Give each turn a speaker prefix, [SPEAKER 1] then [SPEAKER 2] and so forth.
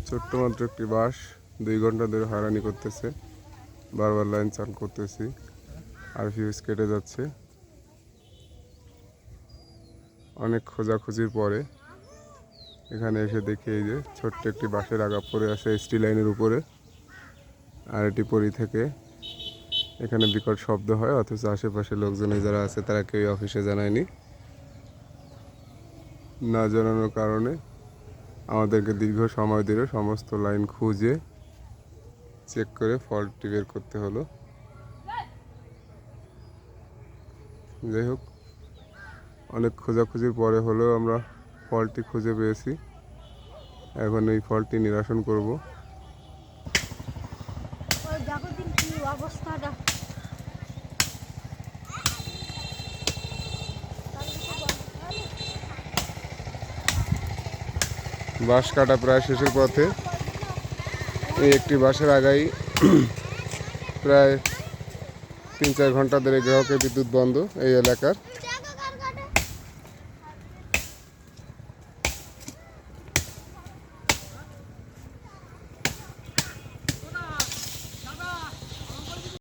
[SPEAKER 1] ছোট্ট মাত্র একটি বাস 2 ঘন্টা ধরে হয়রানি করতেছে। বারবার লাইন চাল করতেছি আর ফিউজ কেটে যাচ্ছে। অনেক খোঁজাখুঁজির পরে এখানে এসে দেখি এই যে ছোট্ট একটি বাঁশের আগা পড়ে আছে স্টিল লাইনের উপরে। আর এটি পরি থেকে এখানে বিকট শব্দ হয়, অথচ আশেপাশে লোকজনে যারা আছে তারা কেউ অফিসে জানায়নি। না জানানোর কারণে আমাদেরকে দীর্ঘ সময় ধরে সমস্ত লাইন খুঁজে চেক করে ফল্টটি বের করতে হলো। যাই হোক, অনেক খোঁজাখুঁজির পরে হলেও আমরা ফল্টটি খুঁজে পেয়েছি। এখন এই ফল্টটি নিরসন করব। বাঁশ কাটা প্রায় শেষের পথে। এই একটি বাঁশের আগাই প্রায় 3-4 ঘন্টা ধরে গ্রাহকের বিদ্যুৎ বন্ধ এই এলাকার।